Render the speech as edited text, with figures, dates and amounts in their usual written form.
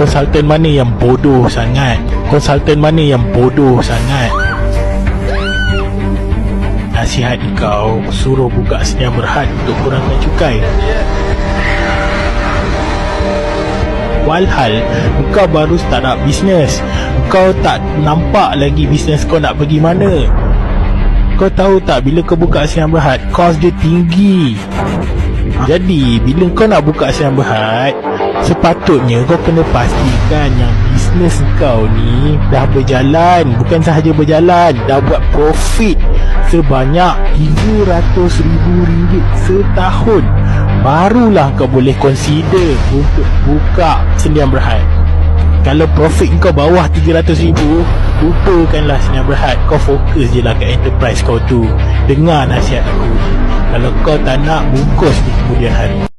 Konsultan mana yang bodoh sangat? Konsultan mana yang bodoh sangat? Nasihat kau suruh buka sedia berhad untuk kurangkan cukai. Walhal kau baru start up bisnes, kau tak nampak lagi bisnes kau nak pergi mana. Kau tahu tak, bila kau buka sedia berhad, kos dia tinggi. Jadi bila kau nak buka sedia berhad, sepatutnya kau kena pastikan yang bisnes kau ni dah berjalan. Bukan sahaja berjalan, dah buat profit sebanyak RM300,000 setahun. Barulah kau boleh consider untuk buka sedia berhad. Kalau profit kau bawah RM300,000, lupakanlah sedia berhad. Kau fokus je lah kat enterprise kau tu. Dengar nasihat aku. Kalau kau tak nak bungkus di kemudian hari.